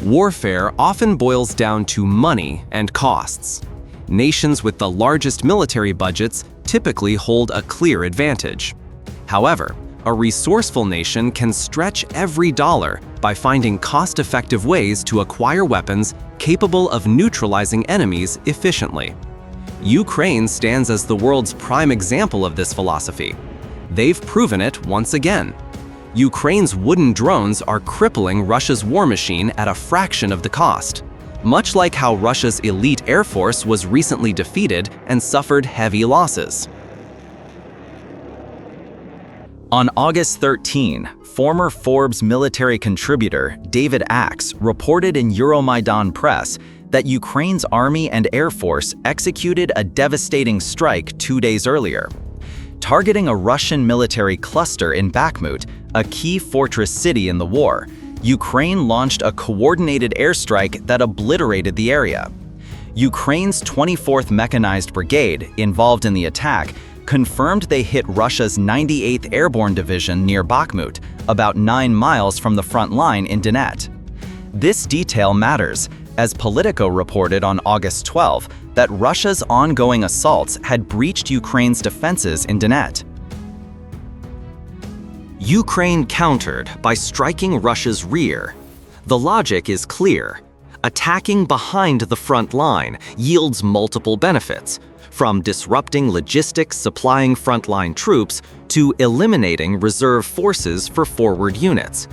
Warfare often boils down to money and costs. Nations with the largest military budgets typically hold a clear advantage. However, a resourceful nation can stretch every dollar by finding cost-effective ways to acquire weapons capable of neutralizing enemies efficiently. Ukraine stands as the world's prime example of this philosophy. They've proven it once again. Ukraine's wooden drones are crippling Russia's war machine at a fraction of the cost, much like how Russia's elite air force was recently defeated and suffered heavy losses. On August 13, former Forbes military contributor David Axe reported in Euromaidan Press that Ukraine's army and air force executed a devastating strike 2 days earlier. Targeting a Russian military cluster in Bakhmut, a key fortress city in the war, Ukraine launched a coordinated airstrike that obliterated the area. Ukraine's 24th Mechanized Brigade, involved in the attack, confirmed they hit Russia's 98th Airborne Division near Bakhmut, about 9 miles from the front line in Donetsk. This detail matters, as Politico reported on August 12 that Russia's ongoing assaults had breached Ukraine's defenses in Donetsk. Ukraine countered by striking Russia's rear. The logic is clear. Attacking behind the front line yields multiple benefits, from disrupting logistics supplying frontline troops to eliminating reserve forces for forward units.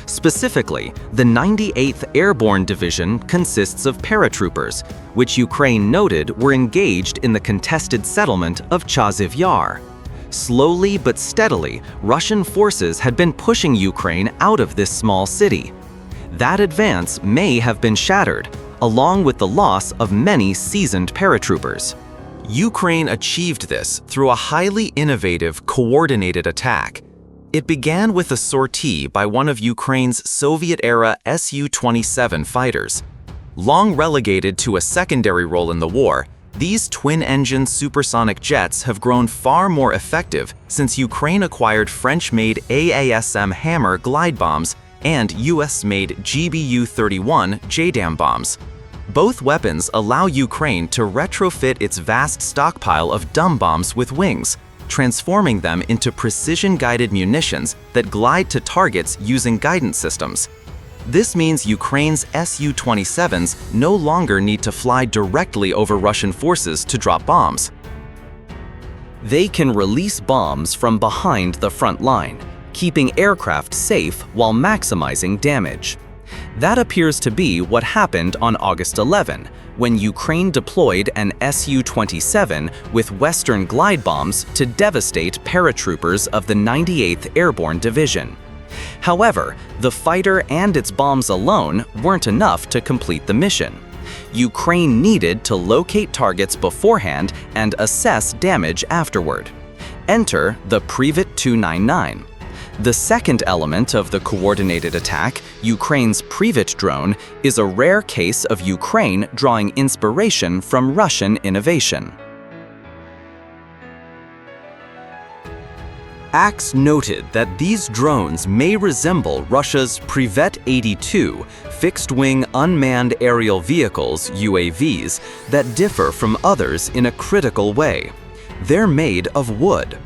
Specifically, the 98th Airborne Division consists of paratroopers, which Ukraine noted were engaged in the contested settlement of Chasiv Yar. Slowly but steadily, Russian forces had been pushing Ukraine out of this small city. That advance may have been shattered, along with the loss of many seasoned paratroopers. Ukraine achieved this through a highly innovative, coordinated attack. It began with a sortie by one of Ukraine's Soviet-era Su-27 fighters. Long relegated to a secondary role in the war, these twin-engine supersonic jets have grown far more effective since Ukraine acquired French-made AASM Hammer glide bombs and US-made GBU-31 JDAM bombs. Both weapons allow Ukraine to retrofit its vast stockpile of dumb bombs with wings, transforming them into precision-guided munitions that glide to targets using guidance systems. This means Ukraine's Su-27s no longer need to fly directly over Russian forces to drop bombs. They can release bombs from behind the front line, keeping aircraft safe while maximizing damage. That appears to be what happened on August 11, when Ukraine deployed an Su-27 with Western glide bombs to devastate paratroopers of the 98th Airborne Division. However, the fighter and its bombs alone weren't enough to complete the mission. Ukraine needed to locate targets beforehand and assess damage afterward. Enter the Privet 299. The second element of the coordinated attack, Ukraine's Privet drone, is a rare case of Ukraine drawing inspiration from Russian innovation. Axe noted that these drones may resemble Russia's Privet 82 fixed-wing unmanned aerial vehicles, UAVs, that differ from others in a critical way. They're made of wood.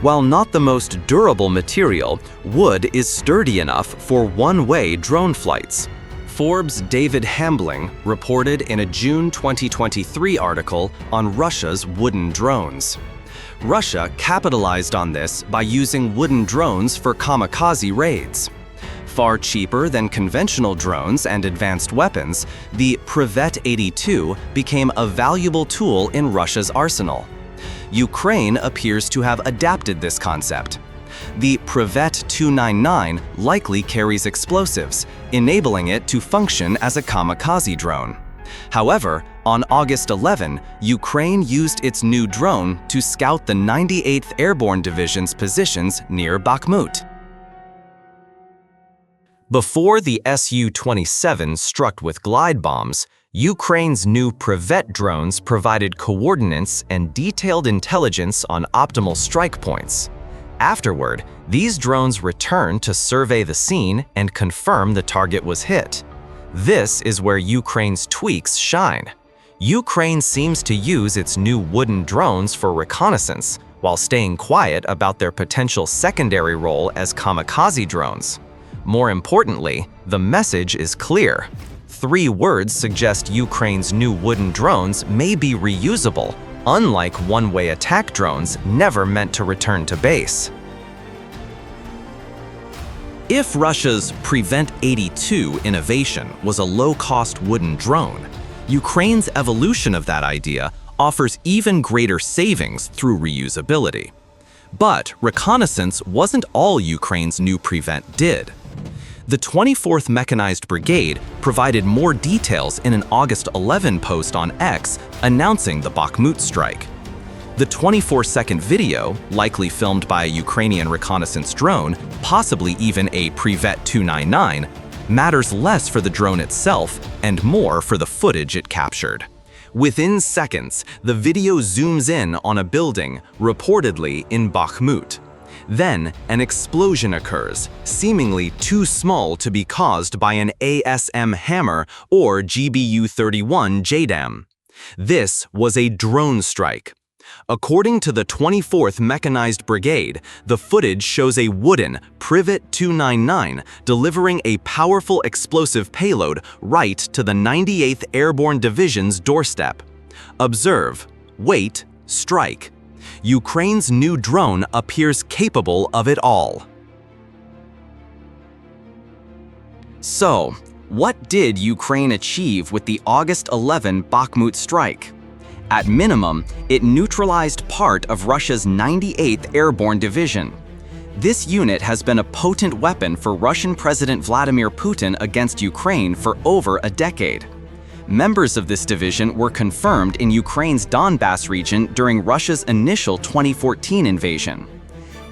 While not the most durable material, wood is sturdy enough for one-way drone flights. Forbes' David Hambling reported in a June 2023 article on Russia's wooden drones. Russia capitalized on this by using wooden drones for kamikaze raids. Far cheaper than conventional drones and advanced weapons, the Privet 82 became a valuable tool in Russia's arsenal. Ukraine appears to have adapted this concept. The Privet 299 likely carries explosives, enabling it to function as a kamikaze drone. However, on August 11, Ukraine used its new drone to scout the 98th Airborne Division's positions near Bakhmut. Before the Su-27 struck with glide bombs, Ukraine's new Privet drones provided coordinates and detailed intelligence on optimal strike points. Afterward, these drones returned to survey the scene and confirm the target was hit. This is where Ukraine's tweaks shine. Ukraine seems to use its new wooden drones for reconnaissance, while staying quiet about their potential secondary role as kamikaze drones. More importantly, the message is clear. 3 words suggest Ukraine's new wooden drones may be reusable, unlike one-way attack drones never meant to return to base. If Russia's Prevent 82 innovation was a low-cost wooden drone, Ukraine's evolution of that idea offers even greater savings through reusability. But reconnaissance wasn't all Ukraine's new Prevent did. The 24th Mechanized Brigade provided more details in an August 11 post on X announcing the Bakhmut strike. The 24-second video, likely filmed by a Ukrainian reconnaissance drone, possibly even a Privet 299, matters less for the drone itself and more for the footage it captured. Within seconds, the video zooms in on a building, reportedly in Bakhmut. Then, an explosion occurs, seemingly too small to be caused by an AASM Hammer or GBU-31 JDAM. This was a drone strike. According to the 24th Mechanized Brigade, the footage shows a wooden Privet 299 delivering a powerful explosive payload right to the 98th Airborne Division's doorstep. Observe, wait, strike. Ukraine's new drone appears capable of it all. So, what did Ukraine achieve with the August 11 Bakhmut strike? At minimum, it neutralized part of Russia's 98th Airborne Division. This unit has been a potent weapon for Russian President Vladimir Putin against Ukraine for over a decade. Members of this division were confirmed in Ukraine's Donbass region during Russia's initial 2014 invasion.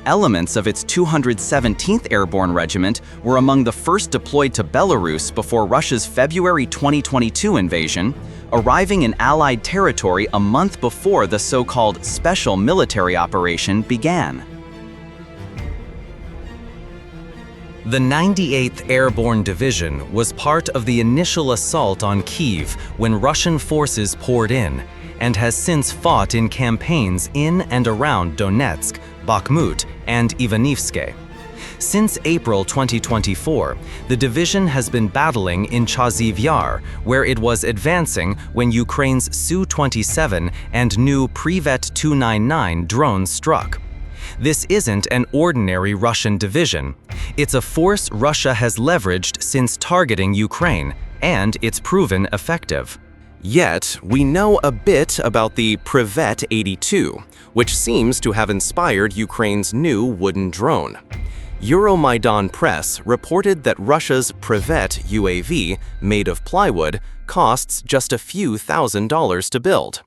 Elements of its 217th Airborne Regiment were among the first deployed to Belarus before Russia's February 2022 invasion, arriving in Allied territory a month before the so-called Special Military Operation began. The 98th Airborne Division was part of the initial assault on Kyiv when Russian forces poured in, and has since fought in campaigns in and around Donetsk, Bakhmut, and Ivanivske. Since April 2024, the division has been battling in Chaziv Yar, where it was advancing when Ukraine's Su-27 and new Privet 299 drones struck. This isn't an ordinary Russian division. It's a force Russia has leveraged since targeting Ukraine, and it's proven effective. Yet, we know a bit about the Privet 82, which seems to have inspired Ukraine's new wooden drone. Euromaidan Press reported that Russia's Privet UAV, made of plywood, costs just a few $1,000s to build.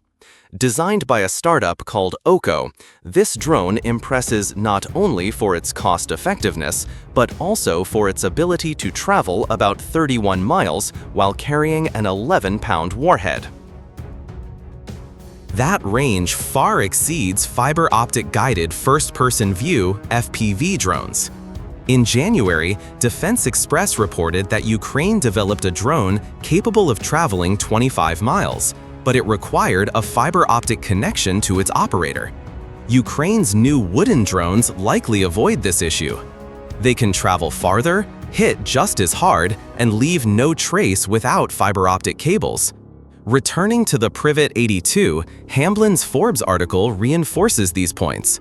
Designed by a startup called Oko, this drone impresses not only for its cost effectiveness, but also for its ability to travel about 31 miles while carrying an 11-pound warhead. That range far exceeds fiber optic guided first-person view FPV drones. In January, Defense Express reported that Ukraine developed a drone capable of traveling 25 miles, but it required a fiber optic connection to its operator. Ukraine's new wooden drones likely avoid this issue. They can travel farther, hit just as hard, and leave no trace without fiber optic cables. Returning to the Privet 82, Hamblin's Forbes article reinforces these points.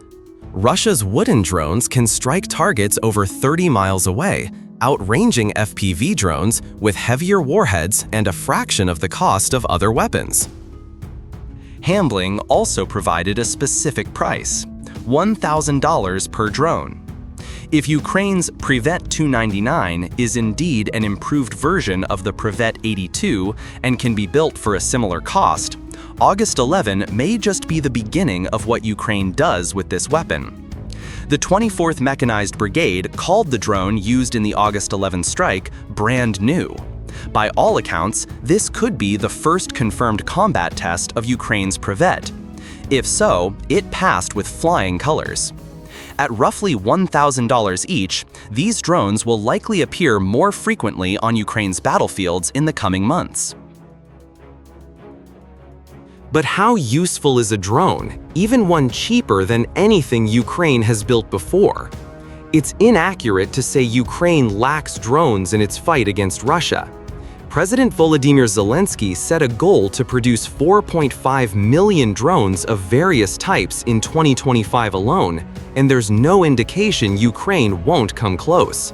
Russia's wooden drones can strike targets over 30 miles away, outranging FPV drones with heavier warheads and a fraction of the cost of other weapons. Hambling also provided a specific price, $1,000 per drone. If Ukraine's Privet 299 is indeed an improved version of the Privet 82 and can be built for a similar cost, August 11 may just be the beginning of what Ukraine does with this weapon. The 24th Mechanized Brigade called the drone used in the August 11 strike brand new. By all accounts, this could be the first confirmed combat test of Ukraine's Privet. If so, it passed with flying colors. At roughly $1,000 each, these drones will likely appear more frequently on Ukraine's battlefields in the coming months. But how useful is a drone, even one cheaper than anything Ukraine has built before? It's inaccurate to say Ukraine lacks drones in its fight against Russia. President Volodymyr Zelensky set a goal to produce 4.5 million drones of various types in 2025 alone, and there's no indication Ukraine won't come close.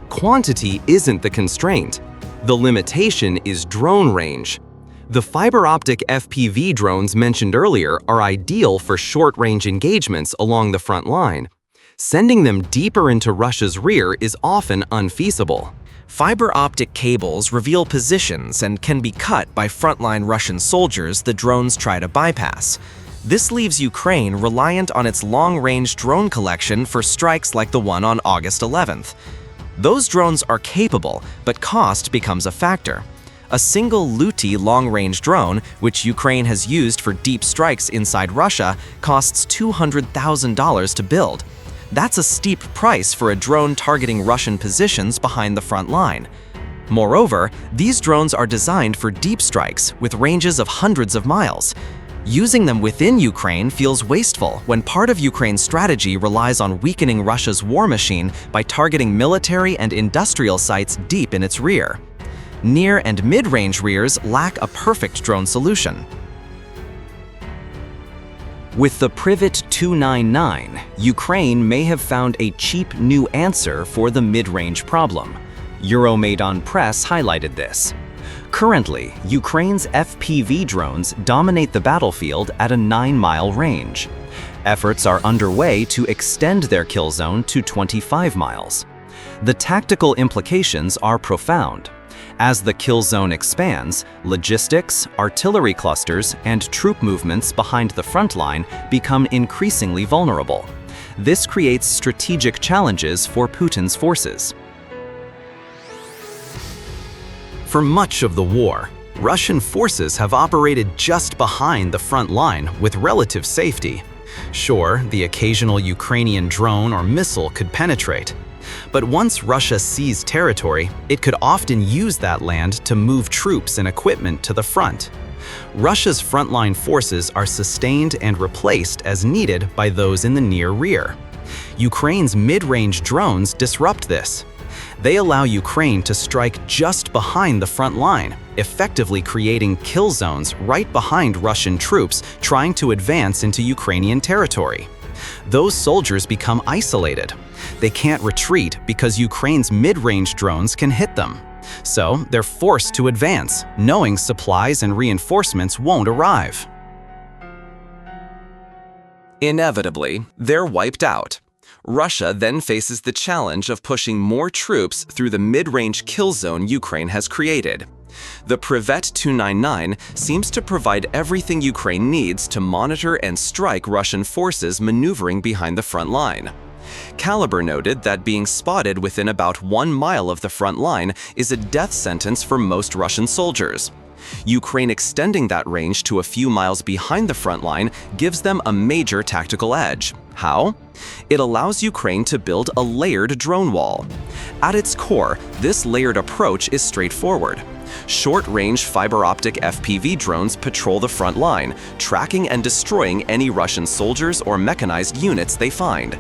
Quantity isn't the constraint. The limitation is drone range. The fiber optic FPV drones mentioned earlier are ideal for short-range engagements along the front line. Sending them deeper into Russia's rear is often unfeasible. Fiber optic cables reveal positions and can be cut by frontline Russian soldiers the drones try to bypass. This leaves Ukraine reliant on its long-range drone collection for strikes like the one on August 11th. Those drones are capable, but cost becomes a factor. A single Luti long-range drone, which Ukraine has used for deep strikes inside Russia, costs $200,000 to build. That's a steep price for a drone targeting Russian positions behind the front line. Moreover, these drones are designed for deep strikes with ranges of hundreds of miles. Using them within Ukraine feels wasteful when part of Ukraine's strategy relies on weakening Russia's war machine by targeting military and industrial sites deep in its rear. Near and mid-range rears lack a perfect drone solution. With the Privet 299, Ukraine may have found a cheap new answer for the mid-range problem. Euromaidan Press highlighted this. Currently, Ukraine's FPV drones dominate the battlefield at a 9-mile range. Efforts are underway to extend their kill zone to 25 miles. The tactical implications are profound. As the kill zone expands, logistics, artillery clusters, and troop movements behind the front line become increasingly vulnerable. This creates strategic challenges for Putin's forces. For much of the war, Russian forces have operated just behind the front line with relative safety. Sure, the occasional Ukrainian drone or missile could penetrate. But once Russia seized territory, it could often use that land to move troops and equipment to the front. Russia's frontline forces are sustained and replaced as needed by those in the near rear. Ukraine's mid-range drones disrupt this. They allow Ukraine to strike just behind the front line, effectively creating kill zones right behind Russian troops trying to advance into Ukrainian territory. Those soldiers become isolated. They can't retreat because Ukraine's mid-range drones can hit them. So they're forced to advance, knowing supplies and reinforcements won't arrive. Inevitably, they're wiped out. Russia then faces the challenge of pushing more troops through the mid-range kill zone Ukraine has created. The Privet 299 seems to provide everything Ukraine needs to monitor and strike Russian forces maneuvering behind the front line. Caliber noted that being spotted within about 1 mile of the front line is a death sentence for most Russian soldiers. Ukraine extending that range to a few miles behind the front line gives them a major tactical edge. How? It allows Ukraine to build a layered drone wall. At its core, this layered approach is straightforward. Short-range fiber optic FPV drones patrol the front line, tracking and destroying any Russian soldiers or mechanized units they find.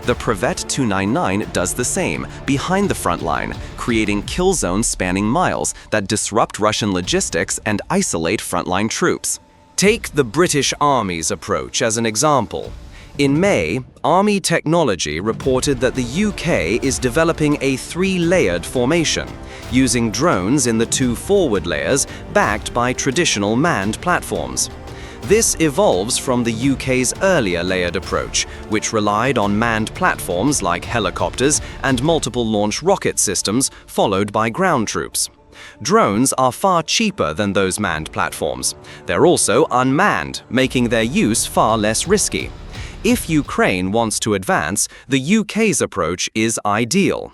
The Privet 299 does the same, behind the front line, creating kill zones spanning miles that disrupt Russian logistics and isolate frontline troops. Take the British Army's approach as an example. In May, Army Technology reported that the UK is developing a 3-layered formation, using drones in the 2 forward layers backed by traditional manned platforms. This evolves from the UK's earlier layered approach, which relied on manned platforms like helicopters and multiple launch rocket systems, followed by ground troops. Drones are far cheaper than those manned platforms. They're also unmanned, making their use far less risky. If Ukraine wants to advance, the UK's approach is ideal.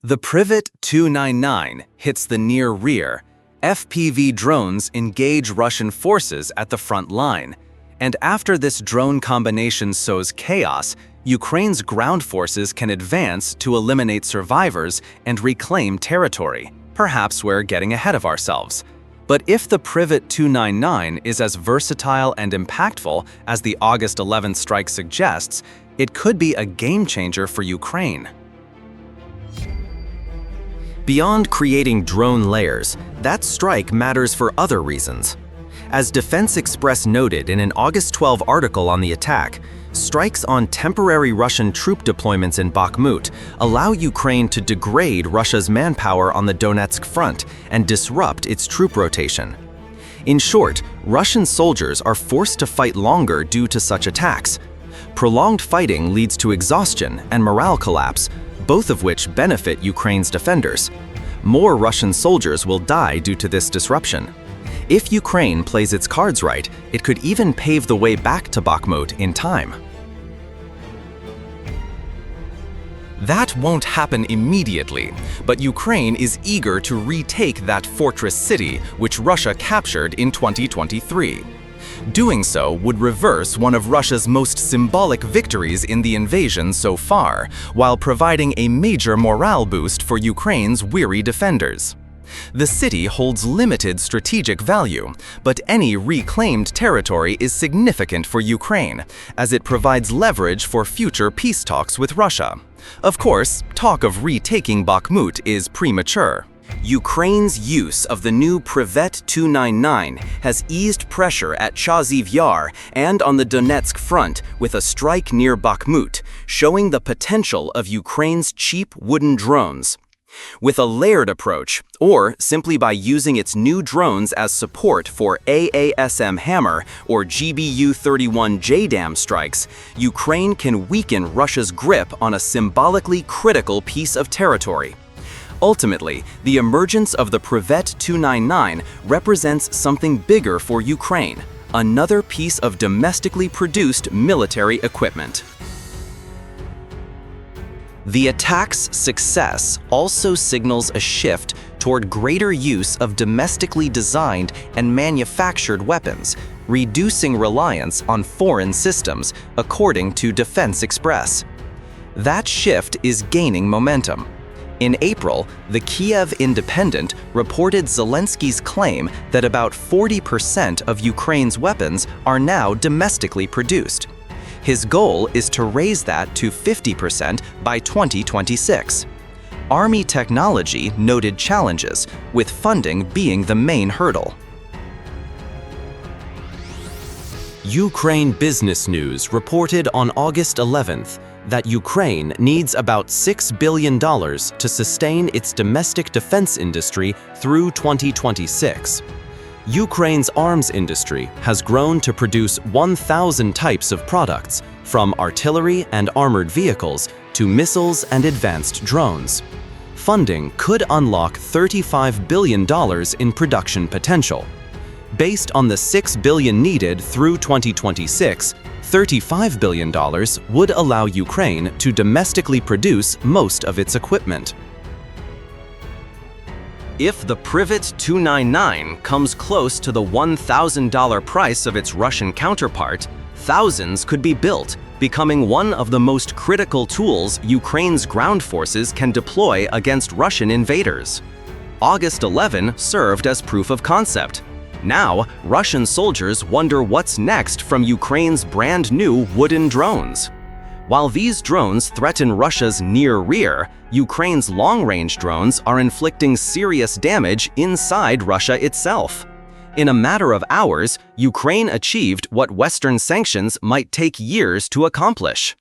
The Privet 299 hits the near rear. FPV drones engage Russian forces at the front line. And after this drone combination sows chaos, Ukraine's ground forces can advance to eliminate survivors and reclaim territory. Perhaps we're getting ahead of ourselves. But if the Privet 299 is as versatile and impactful as the August 11th strike suggests, it could be a game changer for Ukraine. Beyond creating drone layers, that strike matters for other reasons. As Defense Express noted in an August 12 article on the attack, strikes on temporary Russian troop deployments in Bakhmut allow Ukraine to degrade Russia's manpower on the Donetsk front and disrupt its troop rotation. In short, Russian soldiers are forced to fight longer due to such attacks. Prolonged fighting leads to exhaustion and morale collapse, both of which benefit Ukraine's defenders. More Russian soldiers will die due to this disruption. If Ukraine plays its cards right, it could even pave the way back to Bakhmut in time. That won't happen immediately, but Ukraine is eager to retake that fortress city which Russia captured in 2023. Doing so would reverse one of Russia's most symbolic victories in the invasion so far, while providing a major morale boost for Ukraine's weary defenders. The city holds limited strategic value, but any reclaimed territory is significant for Ukraine, as it provides leverage for future peace talks with Russia. Of course, talk of retaking Bakhmut is premature. Ukraine's use of the new Privet 299 has eased pressure at Chaziv Yar and on the Donetsk front with a strike near Bakhmut, showing the potential of Ukraine's cheap wooden drones. With a layered approach, or simply by using its new drones as support for AASM Hammer or GBU-31 JDAM strikes, Ukraine can weaken Russia's grip on a symbolically critical piece of territory. Ultimately, the emergence of the Privet 299 represents something bigger for Ukraine, another piece of domestically produced military equipment. The attack's success also signals a shift toward greater use of domestically designed and manufactured weapons, reducing reliance on foreign systems, according to Defense Express. That shift is gaining momentum. In April, the Kiev Independent reported Zelensky's claim that about 40% of Ukraine's weapons are now domestically produced. His goal is to raise that to 50% by 2026. Army technology noted challenges, with funding being the main hurdle. Ukraine Business News reported on August 11th that Ukraine needs about $6 billion to sustain its domestic defense industry through 2026. Ukraine's arms industry has grown to produce 1,000 types of products, from artillery and armored vehicles to missiles and advanced drones. Funding could unlock $35 billion in production potential. Based on the $6 billion needed through 2026, $35 billion would allow Ukraine to domestically produce most of its equipment. If the Privet 299 comes close to the $1,000 price of its Russian counterpart, thousands could be built, becoming one of the most critical tools Ukraine's ground forces can deploy against Russian invaders. August 11 served as proof of concept. Now, Russian soldiers wonder what's next from Ukraine's brand new wooden drones. While these drones threaten Russia's near rear, Ukraine's long-range drones are inflicting serious damage inside Russia itself. In a matter of hours, Ukraine achieved what Western sanctions might take years to accomplish.